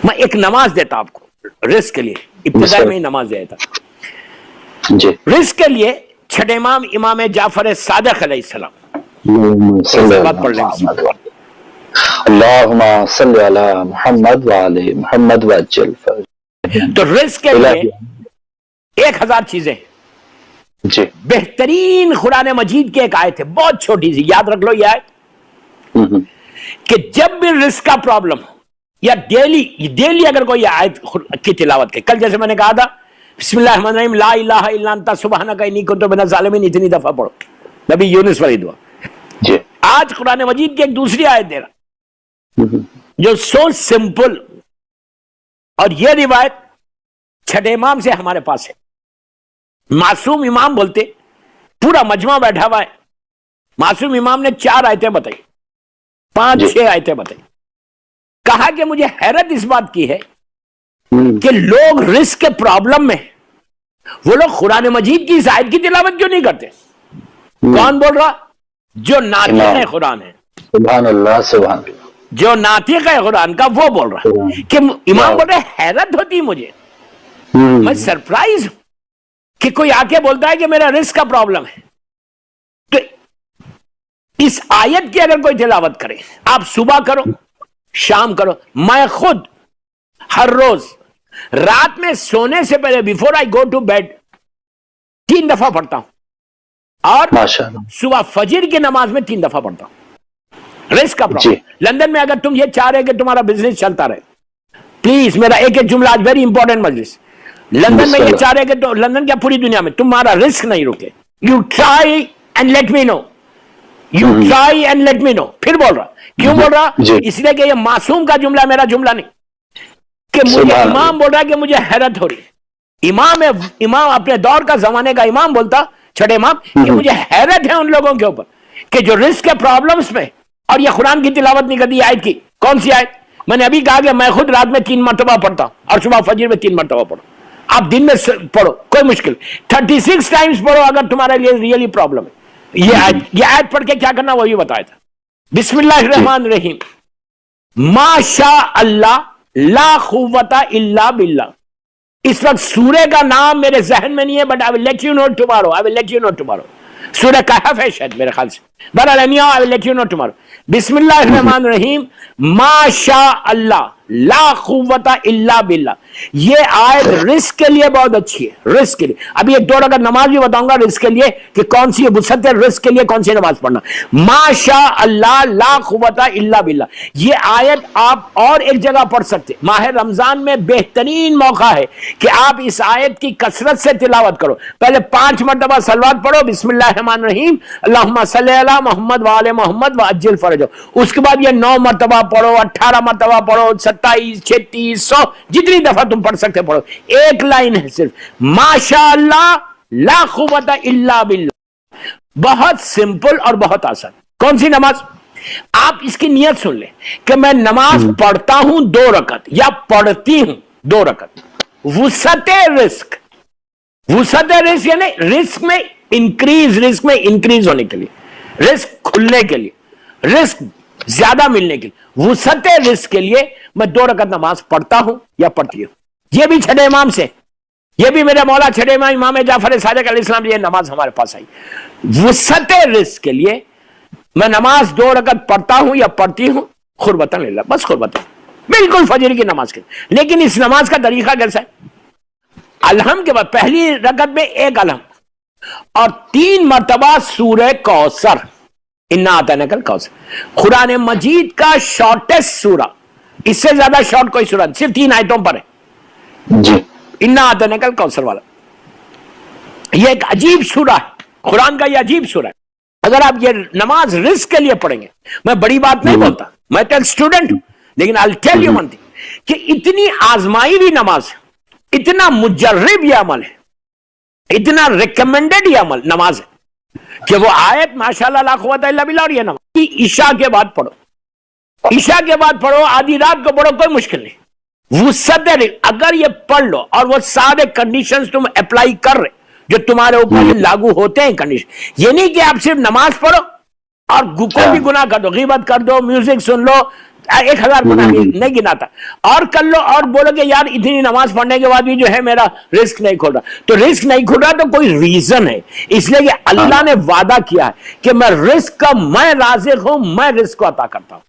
میں ایک نماز دیتا آپ کو رزق کے لیے، ابتدائی میں ہی نماز دیتا جی رزق کے لیے۔ چھٹے امام امام جعفر صادق علیہ السلام بات پڑھ لیں گے۔ اللہم صلی علی محمد وعلی محمد وعجل فرج۔ تو رزق کے لیے 1000 چیزیں جی بہترین قرآن مجید کی ایک آیت ہے، بہت چھوٹی سی، یاد رکھ لو یہ آیت، کہ جب بھی رزق کا پرابلم ہو یا ڈیلی اگر کوئی آیت کی تلاوت کرے، کل جیسے میں نے کہا تھا بسم اللہ الرحمن الرحیم لا الہ الا انت سبحانک انی کنت من الظالمین، اتنی دفعہ پڑھو، نبی یونس والی دعا۔ جی آج قرآن مجید کی ایک دوسری آیت دے رہا جو سو سمپل، اور یہ روایت چھٹے امام سے ہمارے پاس ہے۔ معصوم امام بولتے، پورا مجمع بیٹھا ہوا ہے، معصوم امام نے 4 آیتیں بتائی، 5-6 آیتیں بتائی، کہا کہ مجھے حیرت اس بات کی ہے کہ لوگ رزق کے پرابلم میں وہ لوگ قرآن مجید کی اس آیت کی تلاوت کیوں نہیں کرتے؟ کون بول رہا؟ جو ناطق قرآن ہے، سبحان اللہ سبحان اللہ، جو ناطق ہے قرآن کا وہ بول رہا کہ امام بول رہے حیرت ہوتی مجھے، میں سرپرائز ہوں کہ کوئی آ کے بولتا ہے کہ میرا رزق کا پرابلم ہے۔ تو اس آیت کی اگر کوئی تلاوت کرے، آپ صبح کرو شام کرو، میں خود ہر روز رات میں سونے سے پہلے before I go to bed 3 دفعہ پڑھتا ہوں، اور صبح فجر کی نماز میں 3 دفعہ پڑھتا ہوں۔ رزق کا پرابلم لندن میں اگر تم یہ چاہ رہے کہ تمہارا بزنس چلتا رہے، پلیز میرا ایک جملہ آج ویری امپورٹنٹ مجلس، لندن میں یہ چاہ رہے کہ تو لندن کیا پوری دنیا میں تمہارا رزق نہیں رکے، you try and let me know, you try and let me know. پھر بول رہا، کیوں بول رہا؟ اس لیے کہ یہ معصوم کا جملہ، میرا جملہ نہیں، کہ مجھے امام بول رہا ہے کہ مجھے حیرت ہو رہی، امام اپنے دور کا زمانے کا امام بولتا، چھٹے امام، کہ مجھے حیرت ہے ان لوگوں کے اوپر کہ جو رزق کے پرابلمز میں اور یہ قرآن کی تلاوت نہیں کرتی۔ آیت کی کون سی آیت؟ میں نے ابھی کہا کہ میں خود رات میں 3 مرتبہ پڑھتا ہوں اور صبح فجر میں 3 مرتبہ پڑھو، آپ دن میں پڑھو، کوئی مشکل 36 ٹائمز پڑھو اگر تمہارے لیے ریئلی پرابلم ہے۔ یہ آیت پڑھ کے کیا کرنا وہ بھی بتایا تھا، بسم اللہ الرحمن الرحیم ما شاء اللہ لا قوت الا باللہ۔ اس وقت سورہ کا نام میرے ذہن میں نہیں ہے، but I will let you know tomorrow, I will let you know tomorrow۔ سورہ کہف ہے شاید میرے خیال سے، بہرحال I will let you know tomorrow۔ بسم اللہ الرحمن الرحیم ما شاء اللہ لا قوت الا باللہ۔ یہ آیت رزق کے لیے بہت اچھی ہے، رزق کے لیے۔ ابھی 1-2 رکعت نماز بھی بتاؤں گا رزق کے لیے کہ کون سی وسعت ہے رزق کے لیے، کون سی نماز پڑھنا۔ ما شاء اللہ لا قوت الا باللہ، یہ آیت آپ اور ایک جگہ پڑھ سکتے۔ ماہ رمضان میں بہترین موقع ہے کہ آپ اس آیت کی کثرت سے تلاوت کرو۔ پہلے 5 مرتبہ صلوات پڑھو، بسم اللہ الرحمن الرحیم اللہم صلی علی محمد وعلی محمد وعجل فرجہ، اس کے بعد یہ 9 مرتبہ پڑھو، 18 مرتبہ پڑھو، 27 36 100 جتنی دفعہ تم پڑھ سکتے پڑھو۔ ایک لائن ہے صرف، ماشاء اللہ لا قوت الا باللہ، بہت سمپل اور بہت آسان۔ کون سی نماز؟ آپ اس کی نیت سن لیں کہ میں نماز پڑھتا ہوں 2 رکعت یا پڑھتی ہوں 2 رکعت، وسعت رزق، وسعت رزق یعنی رزق میں انکریز ہونے کے لیے، رزق کھلنے کے لیے، رزق زیادہ ملنے کے لیے، وسعت رزق کے لیے میں 2 رکعت نماز پڑھتا ہوں یا پڑھتی ہوں۔ یہ بھی چھٹے امام سے، یہ بھی میرے مولا چھٹے امام امام جعفر صادق علیہ السلام، یہ نماز ہمارے پاس آئی۔ وسعت رزق کے لیے میں نماز 2 رکعت پڑھتا ہوں یا پڑھتی ہوں، قربتاً للہ، بس قربتاً، بالکل فجر کی نماز کے۔ لیکن اس نماز کا طریقہ کیسا ہے؟ الحم کے بعد پہلی رکعت میں 1 الحم اور 3 مرتبہ سورہ کوثر، انا اعطیناک الکوثر، قرآن مجید کا شارٹیسٹ سورہ، اس سے زیادہ شارٹ کوئی سورہ صرف 3 آیتوں پر ہے جی، انا اعطیناک الکوثر والا۔ یہ ایک عجیب سورہ ہے، قرآن کا یہ عجیب سورہ ہے۔ اگر آپ یہ نماز رزق کے لیے پڑھیں گے، میں بڑی بات نہیں بولتا، میں تو ایک اسٹوڈنٹ ہوں، لیکن I'll tell you one thing کہ اتنی آزمائی ہوئی نماز ہے، اتنا مجرب یہ عمل ہے، اتنا ریکمینڈڈ یہ عمل نماز ہے کہ وہ آیت ماشاءاللہ لا قوت الا باللہ، اور یہ نماز عشاء کے بعد پڑھو، عشاء کے بعد پڑھو، آدھی رات کو پڑھو، کوئی مشکل نہیں۔ وسعت اگر یہ پڑھ لو اور وہ سارے کنڈیشنز تم اپلائی کر رہے جو تمہارے اوپر لاگو ہوتے ہیں کنڈیشن، یہ نہیں کہ آپ صرف نماز پڑھو اور کوئی بھی گناہ کر دو، غیبت کر دو، میوزک سن لو، 1000 بنا نہیں گناتا، اور کر لو اور بولو کہ یار اتنی نماز پڑھنے کے بعد بھی جو ہے میرا رزق نہیں کھل رہا، تو رزق نہیں کھل رہا تو کوئی ریزن ہے، اس لیے کہ اللہ نے وعدہ کیا ہے کہ میں رزق کا میں رازق ہوں، میں رزق کو عطا کرتا ہوں.